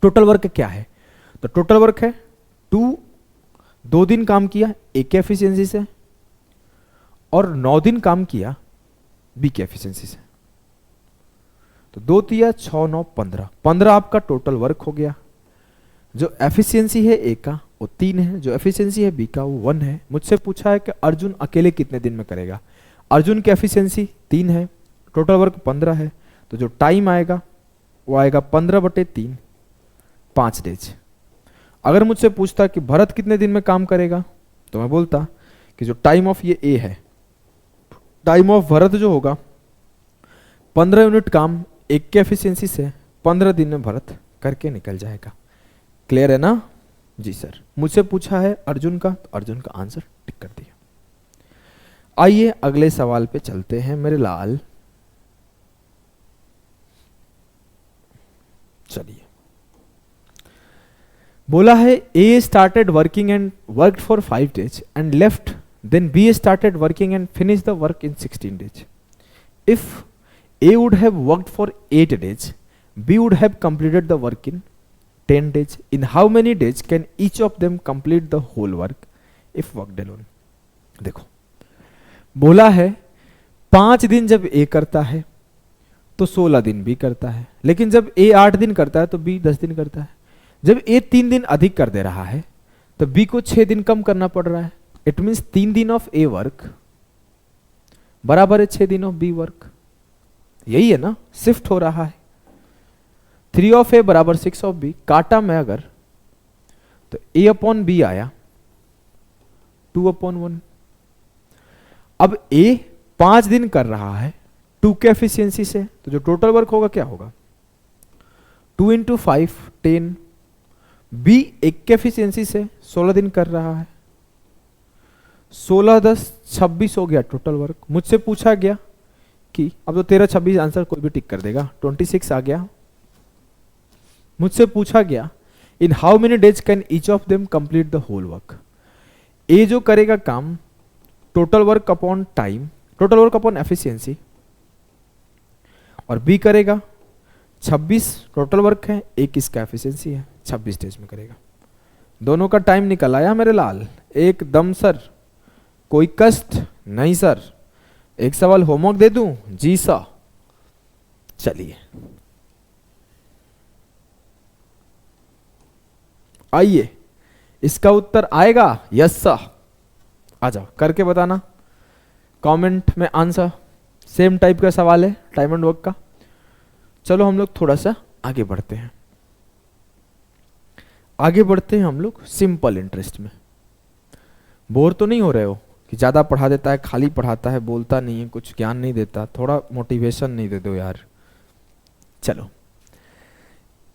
टोटल वर्क क्या है, तो टोटल वर्क है 2 दिन काम किया ए के एफिशिएंसी से और 9 दिन काम किया बी के एफिशिएंसी से। तो 2 तिया 6 9 15 आपका टोटल वर्क हो गया। जो एफिशिएंसी है ए का वो 3 है, जो एफिशिएंसी है बी का वो 1 है। मुझसे पूछा है कि अर्जुन अकेले कितने दिन में करेगा। अर्जुन की एफिशिएंसी 3 है, टोटल वर्क 15 है, तो जो टाइम आएगा वो आएगा 15/3, 5 डेज। अगर मुझसे पूछता कि भरत कितने दिन में काम करेगा तो मैं बोलता कि जो टाइम ऑफ ये ए है, टाइम ऑफ भरत जो होगा 15 यूनिट काम एक के एफिशिएंसी से 15 दिन में भरत करके निकल जाएगा। क्लियर है ना? जी सर। मुझसे पूछा है अर्जुन का, तो अर्जुन का आंसर टिक कर दिया। आइए अगले सवाल पे चलते हैं मेरे लाल। चलिए, बोला है A started working and worked for 5 days and left, then B started working and finish the work in 16 days. इफ A would have worked for 8 days, B would have completed the work in 10 days. In how many days can each of them complete the whole work if worked alone? देखो, बोला है 5 दिन जब A करता है तो 16 दिन B करता है, लेकिन जब A 8 दिन करता है तो B 10 दिन करता है। जब A 3 दिन अधिक कर दे रहा है तो B को 6 दिन कम करना पड़ रहा है। इट मीन्स 3 दिन ऑफ A वर्क बराबर है 6 दिन ऑफ B वर्क। यही है ना? शिफ्ट हो रहा है। 3 ऑफ ए बराबर 6 ऑफ बी। काटा में अगर तो A अपॉन बी आया 2/1। अब A 5 दिन कर रहा है 2 के एफिशिएंसी से, तो जो टोटल वर्क होगा क्या होगा? 2 × 5 10। B 1 के एफिशिएंसी से 16 दिन कर रहा है, 16 10 26 हो गया टोटल वर्क। मुझसे पूछा गया कि अब तो 13 26 आंसर कोई भी टिक कर देगा, 26 आ गया। मुझसे पूछा गया in how many days can each of them complete the whole work. A जो करेगा काम total work upon time, total work upon efficiency, और बी करेगा 26 टोटल वर्क है, 1 इसका एफिशिएंसी है, 26 डेज में करेगा। दोनों का टाइम निकल आया मेरे लाल एकदम। सर कोई कष्ट नहीं सर, एक सवाल होमवर्क दे दूं? जी सर। चलिए आइए, इसका उत्तर आएगा यस सर। आ जाओ करके बताना कमेंट में आंसर। सेम टाइप का सवाल है टाइम एंड वर्क का। चलो हम लोग थोड़ा सा आगे बढ़ते हैं। आगे बढ़ते हैं हम लोग सिंपल इंटरेस्ट में। बोर तो नहीं हो रहे हो कि ज़्यादा पढ़ा देता है, खाली पढ़ाता है, बोलता नहीं है, कुछ ज्ञान नहीं देता? थोड़ा मोटिवेशन नहीं दे दो यार। चलो,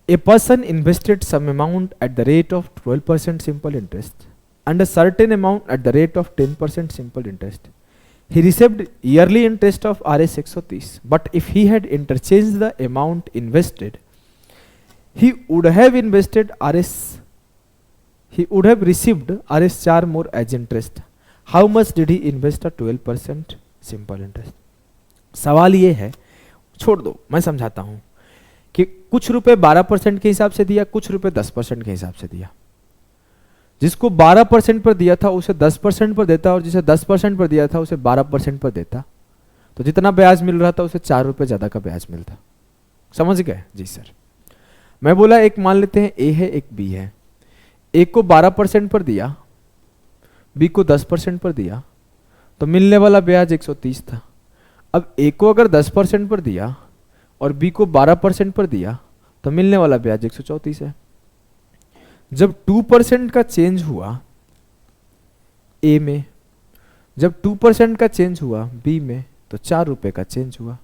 a person invested some amount at the rate of 12% simple interest and a certain amount at the rate of 10% simple interest. He received yearly interest of Rs 130, but if he had interchanged the amount invested, he would have received Rs 4 more as interest. How much did he invest at 12% simple interest? सवाल ये है, छोड़ दो मैं समझाता हूं, कि कुछ रुपए 12% के हिसाब से दिया, कुछ रुपए 10% के हिसाब से दिया। जिसको 12% पर दिया था उसे 10% पर देता, और जिसे 10% पर दिया था उसे 12% पर देता, तो जितना ब्याज मिल रहा था उसे 4 रुपए ज्यादा का ब्याज मिलता। समझ गए जी सर। मैं बोला एक मान लेते हैं ए है एक बी है, ए को 12% पर दिया, बी को 10% पर दिया, तो मिलने वाला ब्याज 130 था। अब ए को अगर 10% पर दिया और बी को 12% पर दिया तो मिलने वाला ब्याज 134 है। जब 2% का चेंज हुआ ए में, जब 2% का चेंज हुआ बी में, तो 4 रुपए का चेंज हुआ।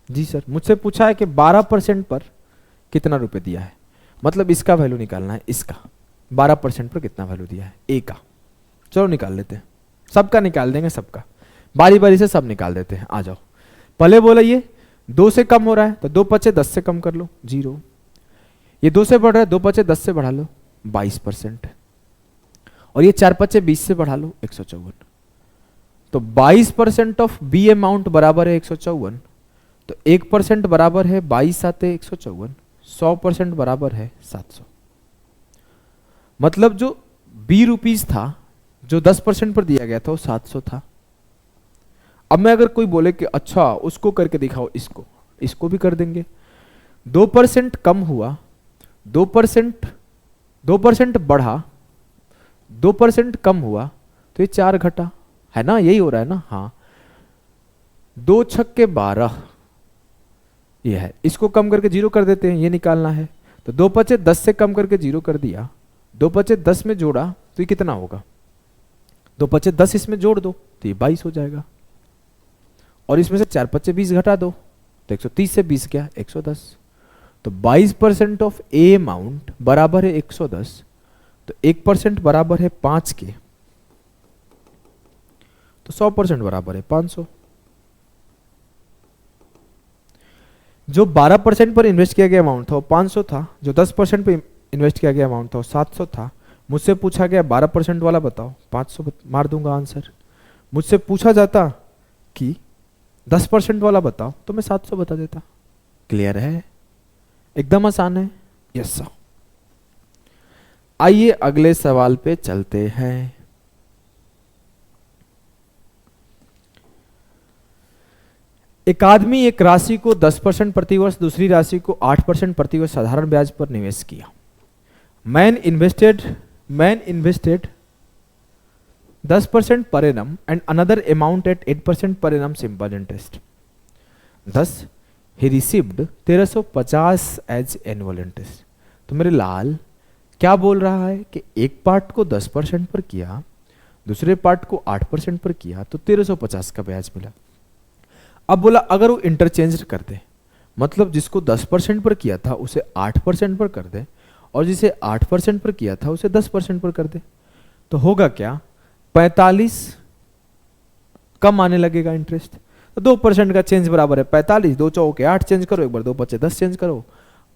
जी सर, मुझसे पूछा है कि 12% पर कितना रुपए दिया है, मतलब इसका वैल्यू निकालना है, इसका 12% पर कितना वैल्यू दिया है ए का। चलो निकाल लेते हैं, सबका निकाल देंगे, सबका बारी बारी से सब निकाल देते हैं। आ जाओ, पहले बोला ये 2 से कम हो रहा है तो 2 पचे 10 से कम कर लो 0, ये 2 से बढ़ रहा है 2 पचे 10 से बढ़ा लो 22%, और ये 4 पचे 20 से बढ़ा लो 154। तो 22% ऑफ बी अमाउंट बराबर है 154, तो 1% बराबर है 22 आते 154, 100% बराबर है 700। मतलब जो बी रुपीज था जो 10% पर दिया गया था वो 700 था। अब मैं अगर कोई बोले कि अच्छा उसको करके दिखाओ, इसको भी कर देंगे। 2% कम हुआ, 2% बढ़ा, 2% कम हुआ, तो ये 4 घटा, है ना, यही हो रहा है ना। हाँ, 2 छक्के 12 ये है, इसको कम करके 0 कर देते हैं, ये निकालना है। तो 2 पचे 10 से कम करके 0 कर दिया, 2 पचे 10 में जोड़ा तो ये कितना होगा, 2 पचे 10 इसमें जोड़ दो तो ये 22 हो जाएगा, और इसमें से 4 पचे 20 घटा दो तो 130 से 20 क्या 110। तो 22% ऑफ ए अमाउंट बराबर है 110, तो 1% बराबर है 5 के, तो 100% बराबर है 500। जो 12% पर इन्वेस्ट किया गया अमाउंट था वो 500 था, जो 10% पर इन्वेस्ट किया गया अमाउंट था वो 700 था। मुझसे पूछा गया 12% वाला बताओ, 500 मार दूंगा आंसर। मुझसे पूछा जाता कि 10% वाला बताओ तो मैं 700 बता देता। क्लियर है, एकदम आसान है। Yes sir. आइए अगले सवाल पे चलते हैं। एक आदमी एक राशि को 10% प्रतिवर्ष, दूसरी राशि को 8% प्रतिवर्ष साधारण ब्याज पर निवेश किया। Man invested 10% per annum and another amount at 8% per annum simple interest. Thus, he received 1350 as annual interest. तो मेरे लाल क्या बोल रहा है कि एक पार्ट को 10% पर किया, दूसरे पार्ट को 8% पर किया, तो 1350 का ब्याज मिला। अब बोला अगर वो इंटरचेंज कर दे, मतलब जिसको 10% पर किया था उसे 8% पर कर दे, और जिसे 8% पर किया था उसे 10% पर कर दे, तो होगा क्या, 45 कम आने लगेगा इंटरेस्ट। तो 2% का चेंज बराबर है 45, 2 चौके 8 चेंज करो, एक बार 2 पचे 10 चेंज करो,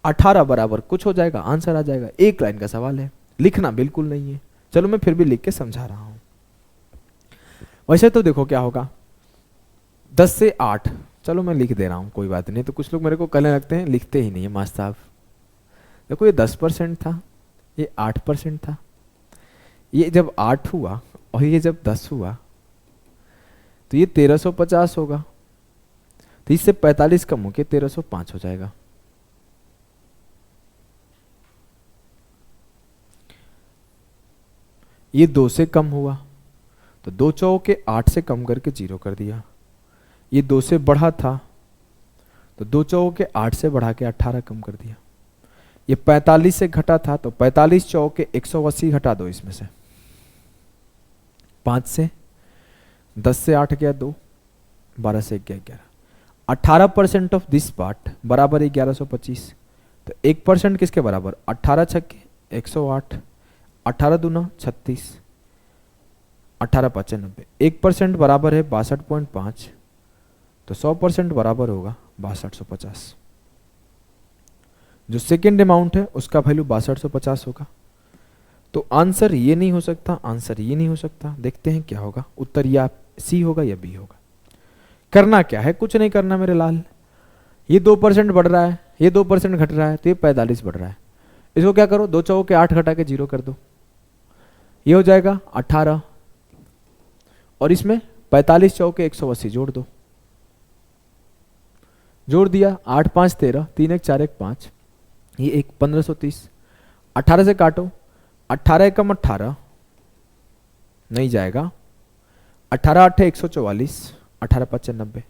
18 बराबर कुछ हो जाएगा, आंसर आ जाएगा। एक लाइन का सवाल है, लिखना बिल्कुल नहीं है। चलो मैं फिर भी लिख के समझा रहा हूं। वैसे तो देखो क्या होगा, 10 से 8, चलो मैं लिख दे रहा हूं, कोई बात नहीं। तो कुछ लोग मेरे को कहने लगते हैं लिखते ही नहीं है मास्टर साहब। देखो ये 10% था, ये 8% था, ये जब 8 हुआ और ये जब 10 हुआ तो ये 1350 होगा, तो इससे 45 कम होके 1305 हो जाएगा। ये 2 से कम हुआ तो 2 चौके 8 से कम करके 0 कर दिया। ये 2 से बढ़ा था तो 2 चौके 8 से बढ़ा के 18 कम कर दिया। ये 45 से घटा था तो 45 चौके 180 घटा दो इसमें से, 5 से, 10 से 8 गया 2, 12 से 11, 18% ऑफ दिस पार्ट बराबर 1125। तो 1% किसके बराबर, 18 छक्के 108, 18 दूना 36, 18 पचे 90, 1% बराबर है 62.5, तो 100% बराबर होगा 6250। जो सेकेंड अमाउंट है उसका वैल्यू 6250 होगा। तो आंसर ये नहीं हो सकता, आंसर ये नहीं हो सकता। देखते हैं क्या होगा, उत्तर या सी होगा या बी होगा। करना क्या है, कुछ नहीं करना मेरे लाल। ये 2% बढ़ रहा है, ये 2% घट रहा है, तो ये 45 बढ़ रहा है। इसको क्या करो, 2 चौके 8 घटा के 0 कर दो, ये हो जाएगा 18, और इसमें 45 चौके 180 जोड़ दो, जोड़ दिया, 8 5 13, 3 1 4 1 5, ये एक 1530। 18 से काटो, 18 एकम 18 नहीं जाएगा, 18 8 144, 18 5 90,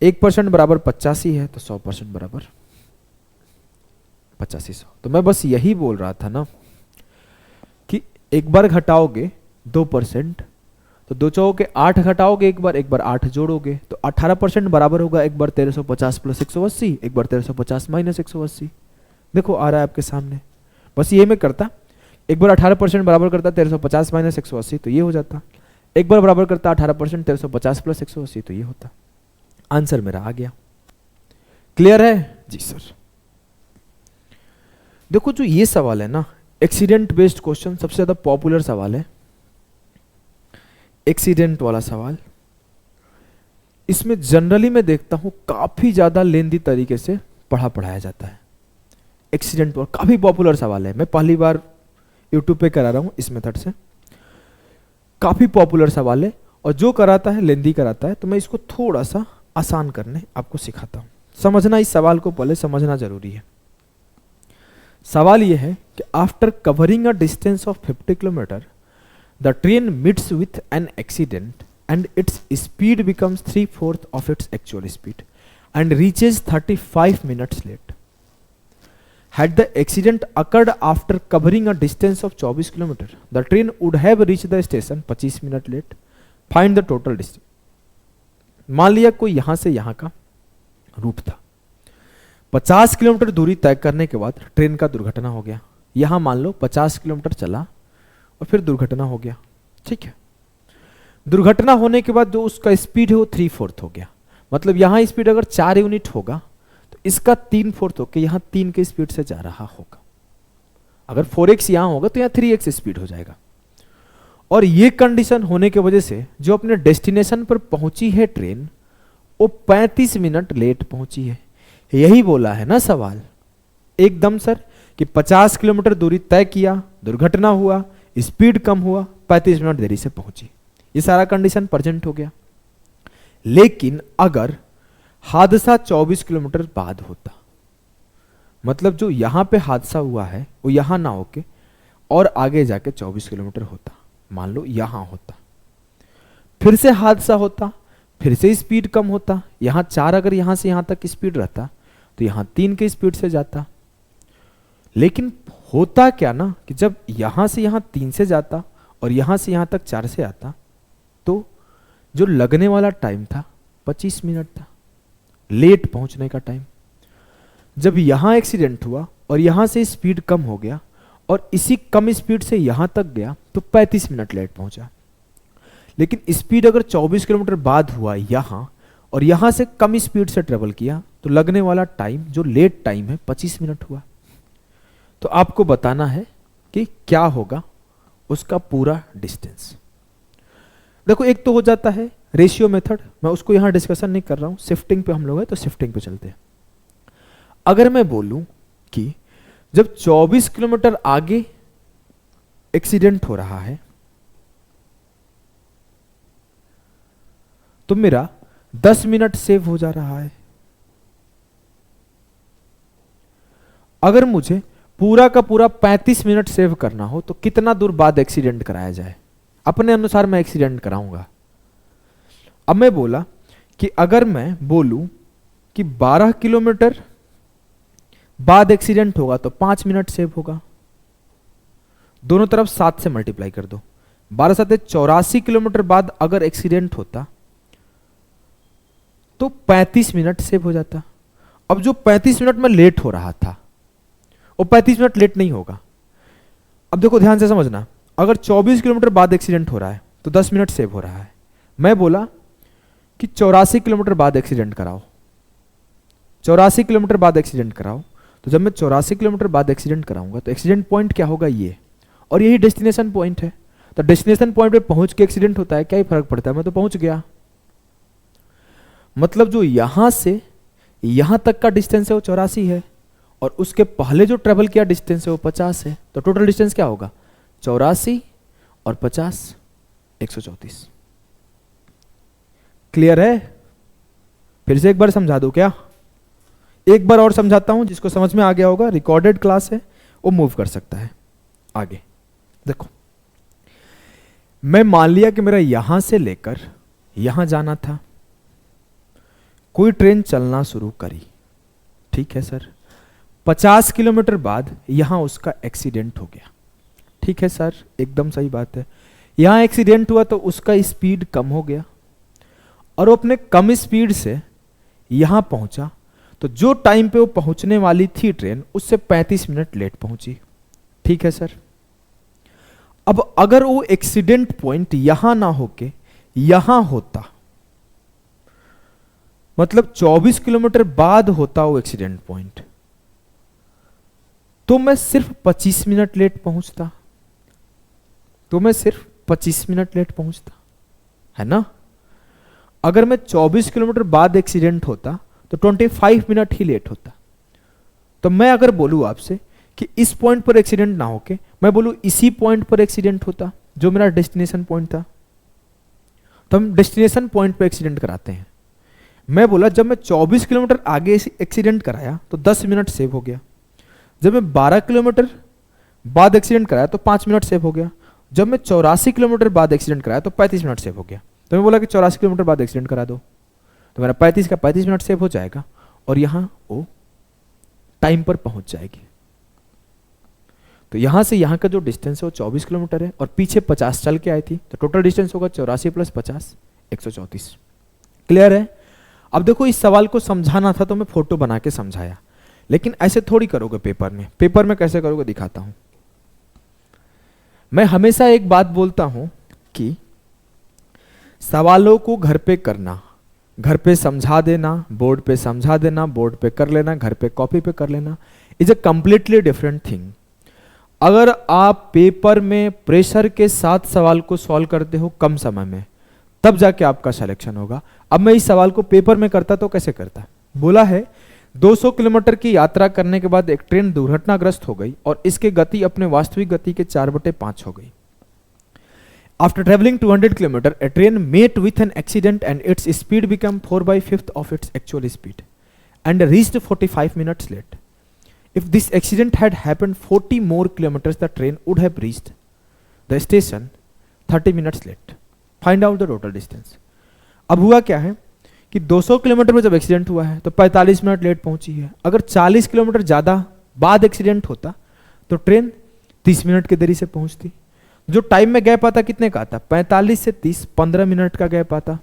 1% बराबर 85 है, तो 100% बराबर 8500। तो मैं बस यही बोल रहा था ना कि एक बार घटाओगे 2%, तो 2 चौके 8 घटाओगे एक बार 8 जोड़ोगे, तो 18% बराबर होगा एक बार 1350 प्लस 180, एक बार 1350 माइनस 180। देखो आ रहा है आपके सामने। बस ये मैं करता, एक बार 18% बराबर करता 1350 माइनस 180, तो ये हो जाता। एक बार बराबर करता 18% 1350 प्लस 180, तो ये होता। आंसर मेरा आ गया। क्लियर है जी सर। देखो जो ये सवाल है ना, एक्सीडेंट बेस्ड क्वेश्चन, सबसे ज्यादा पॉपुलर सवाल है एक्सीडेंट वाला सवाल। इसमें जनरली मैं देखता हूं काफी ज्यादा लेंदी तरीके से पढ़ाया जाता है। एक्सीडेंट और काफी पॉपुलर सवाल है, मैं पहली बार यूट्यूब पे करा रहा हूं इस मेथड से। काफी पॉपुलर सवाल है और जो कराता है लेंदी कराता है, तो मैं इसको थोड़ा सा आसान करने आपको सिखाता हूं। समझना, इस सवाल को पहले समझना जरूरी है। सवाल यह है कि after covering a distance of 50 kilometre the train meets with an accident and its speed becomes 3/4 of its actual speed and reaches 35 minutes late. Had the accident occurred after covering a distance of 24 kilometre, the train would have reached the station 25 minute late. Find the total distance। मान लिया कोई यहां से यहां का root था, 50 kilometre दूरी तय करने के बाद ट्रेन का दुर्घटना हो गया। यहां मान लो 50 किलोमीटर चला और फिर दुर्घटना हो गया, ठीक है। दुर्घटना होने के बाद जो उसका स्पीड है वो 3/4 हो गया। मतलब यहां स्पीड अगर 4 यूनिट होगा तो इसका 3/4 होकर यहां 3 के स्पीड से जा रहा होगा। अगर 4x यहां होगा तो यहां 3x स्पीड हो जाएगा। और ये कंडीशन होने की वजह से जो अपने डेस्टिनेशन पर पहुंची है ट्रेन, वो 35 मिनट लेट पहुंची है। यही बोला है ना सवाल एकदम सर कि 50 किलोमीटर दूरी तय किया, दुर्घटना हुआ, स्पीड कम हुआ, 35 मिनट देरी से पहुंची। ये सारा कंडीशन प्रेजेंट हो गया। लेकिन अगर हादसा 24 किलोमीटर बाद होता, मतलब जो यहां पे हादसा हुआ है वो यहां ना होके और आगे जाके 24 किलोमीटर होता, मान लो यहां होता, फिर से हादसा होता, फिर से स्पीड कम होता। यहां 4 अगर यहां से यहां तक स्पीड रहता तो यहां 3 के स्पीड से जाता। लेकिन होता क्या ना कि जब यहां से यहां 3 से जाता और यहां से यहां तक 4 से आता, तो जो लगने वाला टाइम था 25 मिनट था, लेट पहुंचने का टाइम। जब यहां एक्सीडेंट हुआ और यहां से स्पीड कम हो गया और इसी कम स्पीड से यहां तक गया तो 35 मिनट लेट पहुंचा। लेकिन स्पीड अगर 24 किलोमीटर बाद हुआ यहां और यहां से कम स्पीड से ट्रेवल किया तो लगने वाला टाइम जो लेट टाइम है 25 मिनट हुआ। तो आपको बताना है कि क्या होगा उसका पूरा डिस्टेंस। देखो एक तो हो जाता है रेशियो मेथड, मैं उसको यहां डिस्कशन नहीं कर रहा हूं, शिफ्टिंग पे हम लोग हैं तो शिफ्टिंग पे चलते हैं। अगर मैं बोलूं कि जब 24 किलोमीटर आगे एक्सीडेंट हो रहा है तो मेरा 10 मिनट सेव हो जा रहा है। अगर मुझे पूरा का पूरा 35 मिनट सेव करना हो तो कितना दूर बाद एक्सीडेंट कराया जाए, अपने अनुसार मैं एक्सीडेंट कराऊंगा। अब मैं बोला कि अगर मैं बोलूं कि 12 किलोमीटर बाद एक्सीडेंट होगा तो 5 मिनट सेव होगा। दोनों तरफ 7 से मल्टीप्लाई कर दो, 12 7 84 किलोमीटर बाद अगर एक्सीडेंट होता तो 35 मिनट सेव हो जाता। अब जो 35 मिनट में लेट हो रहा था वो 35 मिनट लेट नहीं होगा। अब देखो ध्यान से समझना, अगर 24 किलोमीटर बाद एक्सीडेंट हो रहा है तो 10 मिनट सेव हो रहा है। मैं बोला कि 84 किलोमीटर बाद एक्सीडेंट कराओ, 84 किलोमीटर बाद एक्सीडेंट कराओ, तो जब मैं 84 किलोमीटर बाद एक्सीडेंट कराऊंगा तो एक्सीडेंट पॉइंट क्या होगा ये, और यही डेस्टिनेशन पॉइंट है। तो डेस्टिनेशन पॉइंट पे पहुंच के एक्सीडेंट होता है, क्या ही फर्क पड़ता है, मैं तो पहुंच गया। मतलब जो यहां से यहां तक का डिस्टेंस है वो 84 है और उसके पहले जो ट्रेवल किया डिस्टेंस है वो 50 है। तो टोटल डिस्टेंस क्या होगा, 84 और 50, 134। क्लियर है? फिर से एक बार समझा दूं क्या? एक बार और समझाता हूं, जिसको समझ में आ गया होगा, रिकॉर्डेड क्लास है, वो मूव कर सकता है आगे। देखो, मैं मान लिया कि मेरा यहां से लेकर यहां जाना था, कोई ट्रेन चलना शुरू करी, ठीक है सर, 50 किलोमीटर बाद यहां उसका एक्सीडेंट हो गया, ठीक है सर, एकदम सही बात है। यहां एक्सीडेंट हुआ तो उसका स्पीड कम हो गया, और वो अपने कम स्पीड से यहां पहुंचा, तो जो टाइम पे वो पहुंचने वाली थी ट्रेन, उससे 35 मिनट लेट पहुंची, ठीक है सर। अब अगर वो एक्सीडेंट पॉइंट यहां ना होके यहां होता, मतलब 24 किलोमीटर बाद होता वो एक्सीडेंट पॉइंट, तो मैं सिर्फ 25 मिनट लेट पहुंचता, है ना। अगर मैं 24 किलोमीटर बाद एक्सीडेंट होता तो 25 मिनट ही लेट होता। तो मैं अगर बोलूं आपसे कि इस पॉइंट पर एक्सीडेंट ना होके मैं बोलूं इसी पॉइंट पर एक्सीडेंट होता, जो मेरा डेस्टिनेशन पॉइंट था, तो हम डेस्टिनेशन पॉइंट पर एक्सीडेंट कराते हैं। मैं बोला जब मैं 24 किलोमीटर आगे एक्सीडेंट कराया तो 10 मिनट सेव हो गया, जब मैं 12 किलोमीटर बाद एक्सीडेंट कराया तो 5 मिनट सेव हो गया, जब मैं 84 किलोमीटर बाद एक्सीडेंट कराया तो 35 मिनट सेव हो गया। तो मैं बोला कि 84 किलोमीटर बाद एक्सीडेंट करा दो, तो मेरा 35 का 35 मिनट सेव हो जाएगा, और यहां वो टाइम पर पहुंच जाएगी। तो यहां से यहां का जो डिस्टेंस है वो 24 किलोमीटर है, और पीछे 50 चल के आई थी, तो टोटल डिस्टेंस होगा 84 प्लस 50 134। क्लियर है। अब देखो, इस सवाल को समझाना था तो मैं फोटो बना के समझाया, लेकिन ऐसे थोड़ी करोगे पेपर में। पेपर में कैसे करोगे दिखाता हूं। मैं हमेशा एक बात बोलता हूं कि सवालों को घर पे करना, घर पे समझा देना, बोर्ड पे समझा देना, बोर्ड पे कर लेना, घर पे कॉपी पे कर लेना, is a completely different thing. अगर आप पेपर में प्रेशर के साथ सवाल को सॉल्व करते हो कम समय में, तब जाके आपका सिलेक्शन होगा। अब मैं इस सवाल को पेपर में करता तो कैसे करता। बोला है 200 किलोमीटर की यात्रा करने के बाद एक ट्रेन दुर्घटनाग्रस्त हो गई और इसकी गति अपने वास्तविक गति के 4/5 हो गई। After traveling 200 km, a train met with an accident and its speed became 4/5 of its actual speed and reached 45 minutes late. If this accident had happened 40 more kilometers, the train would have reached the station 30 minutes late. Find out the total distance. अब हुआ क्या है कि 200 kilometre में जब accident हुआ है तो 45 मिनट लेट पहुंची है। अगर 40 किलोमीटर ज़्यादा बाद एक्सीडेंट होता तो ट्रेन 30 मिनट की देरी से पहुंचती। जो टाइम में गैप आता कितने का आता, 45 से 30, 15 मिनट का गैप आता।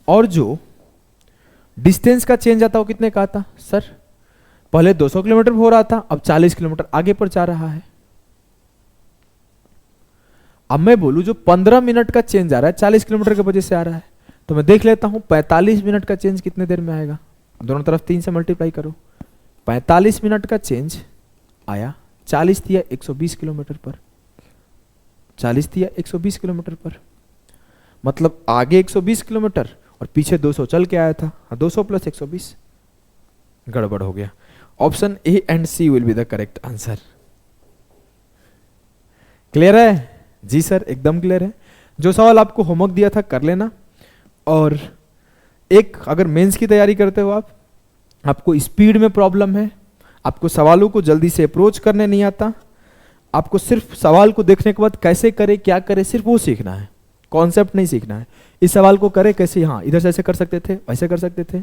और जो डिस्टेंस का चेंज आता वो कितने का आता, सर पहले 200 किलोमीटर हो रहा था, अब 40 किलोमीटर आगे पर जा रहा है। अब मैं बोलूं जो 15 मिनट का चेंज आ रहा है 40 किलोमीटर की वजह से आ रहा है, तो मैं देख लेता हूं 45 मिनट का चेंज कितने देर में आएगा। दोनों तरफ 3 से मल्टीप्लाई करो, 45 मिनट का चेंज आया 40 दिया 120 किलोमीटर पर, 40 दिया 120 किलोमीटर पर, मतलब आगे 120 किलोमीटर और पीछे 200 चल के आया था। 200 प्लस 120 गड़बड़ हो गया। Option a and c will be the correct answer. Clear है जी सर, एकदम क्लियर है। जो सवाल आपको होमवर्क दिया था कर लेना। और एक अगर मेंस की तैयारी करते हो आपको स्पीड में प्रॉब्लम है, आपको सवालों को जल्दी से अप्रोच करने नहीं आता, आपको सिर्फ सवाल को देखने के बाद कैसे करे क्या करे सिर्फ वो सीखना है, कॉन्सेप्ट नहीं सीखना है। इस सवाल को करे कैसे, हाँ इधर से ऐसे कर सकते थे वैसे कर सकते थे,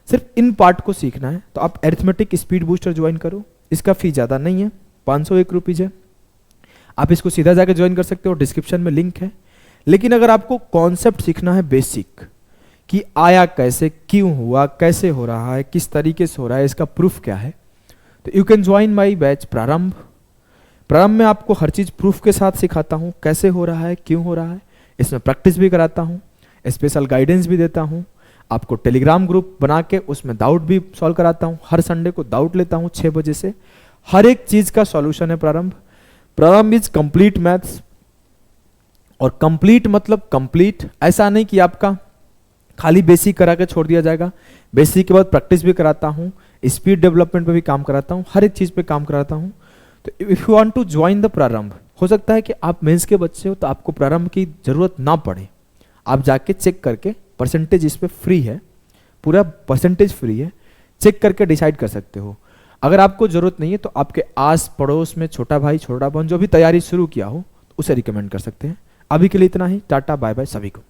सिर्फ इन पार्ट को सीखना है। तो आप अरिथमेटिक स्पीड बूस्टर ज्वाइन करो, इसका फी ज़्यादा नहीं है, 501 रुपीज़ है। आप इसको सीधा जाकर ज्वाइन कर सकते हो, डिस्क्रिप्शन में लिंक है। लेकिन अगर आपको कॉन्सेप्ट सीखना है बेसिक, कि आया कैसे, क्यों हुआ, कैसे हो रहा है, किस तरीके से हो रहा है, इसका प्रूफ क्या है, तो you can join my batch प्रारंभ। प्रारंभ में आपको हर चीज़ प्रूफ के साथ सिखाता हूँ, कैसे हो रहा है, क्यों हो रहा है, इसमें प्रैक्टिस भी कराता हूँ, स्पेशल गाइडेंस भी देता हूँ। आपको टेलीग्राम ग्रुप बना के उसमें डाउट भी सॉल्व कराता हूँ। हर संडे को डाउट लेता हूँ 6 बजे से, हर एक चीज़ का सॉल्यूशन है प्रारंभ। प्रारंभ इज कंप्लीट मैथ्स, और कंप्लीट मतलब कंप्लीट ऐसा नहीं कि आपका खाली बेसिक करा के छोड़ दिया जाएगा। बेसिक के बाद प्रैक्टिस भी कराता हूँ, स्पीड डेवलपमेंट पे भी काम कराता हूँ, हर एक चीज़ पे काम कराता हूँ। तो if you want to join the Prarambh, हो सकता है कि आप मेंस के बच्चे हो तो आपको प्रारंभ की जरूरत ना पड़े, आप जाके चेक करके परसेंटेज इस पे फ्री है, पूरा परसेंटेज फ्री है, चेक करके डिसाइड कर सकते हो। अगर आपको जरूरत नहीं है तो आपके आस पड़ोस में छोटा भाई छोटा बहन जो भी तैयारी शुरू किया हो उसे रिकमेंड कर सकते हैं। अभी के लिए इतना ही, टाटा बाय बाय सभी को।